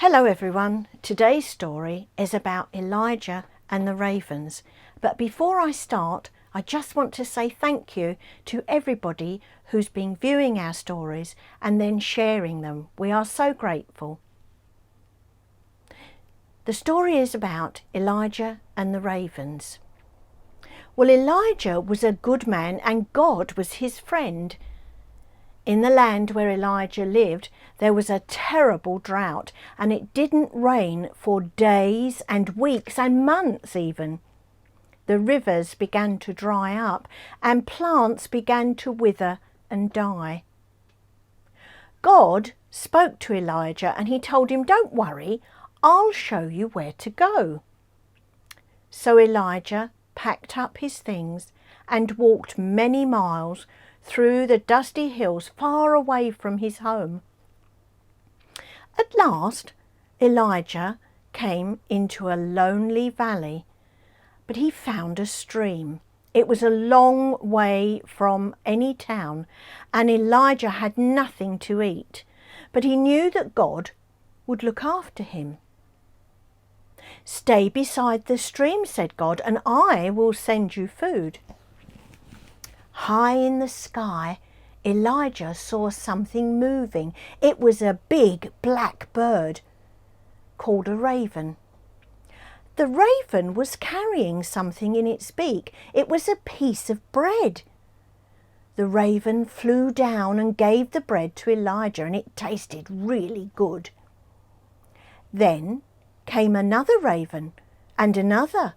Hello everyone, today's story is about Elijah and the ravens. But before I start, I just want to say thank you to everybody who's been viewing our stories and then sharing them. We are so grateful. The story is about Elijah and the ravens. Well, Elijah was a good man and God was his friend. In the land where Elijah lived, there was a terrible drought, and it didn't rain for days and weeks and months even. The rivers began to dry up and plants began to wither and die. God spoke to Elijah and he told him, "Don't worry, I'll show you where to go." So Elijah packed up his things and walked many miles through the dusty hills far away from his home. At last, Elijah came into a lonely valley, but he found a stream. It was a long way from any town, and Elijah had nothing to eat, but he knew that God would look after him. "Stay beside the stream," said God, "and I will send you food." High in the sky, Elijah saw something moving. It was a big black bird called a raven. The raven was carrying something in its beak. It was a piece of bread. The raven flew down and gave the bread to Elijah, and it tasted really good. Then came another raven, and another,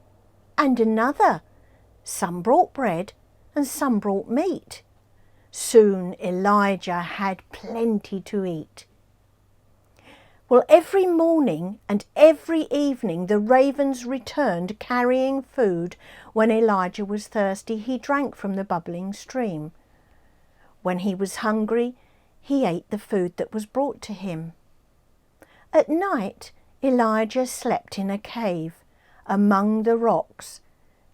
and another. Some brought bread and some brought meat. Soon Elijah had plenty to eat. Well, every morning and every evening the ravens returned carrying food. When Elijah was thirsty, he drank from the bubbling stream. When he was hungry, he ate the food that was brought to him. At night, Elijah slept in a cave among the rocks.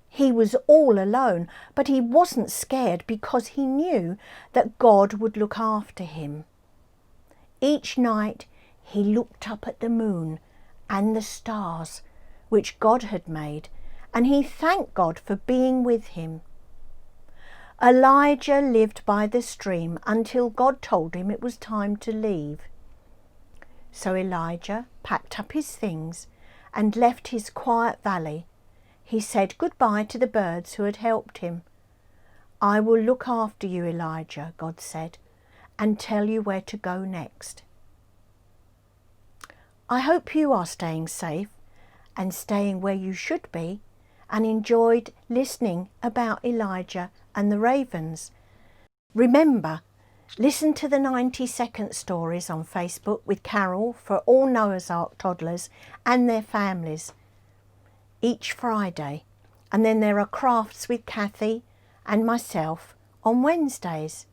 He was all alone, but he wasn't scared because he knew that God would look after him. Each night he looked up at the moon and the stars which God had made, and he thanked God for being with him. Elijah lived by the stream until God told him it was time to leave. So Elijah packed up his things and left his quiet valley. He said goodbye to the birds who had helped him. "I will look after you, Elijah," God said, "and tell you where to go next." I hope you are staying safe and staying where you should be, and enjoyed listening about Elijah and the ravens. Remember, listen to the 90-second stories on Facebook with Carol for all Noah's Ark toddlers and their families each Friday, and then there are crafts with Kathy and myself on Wednesdays.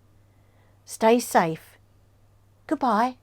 Stay safe. Goodbye.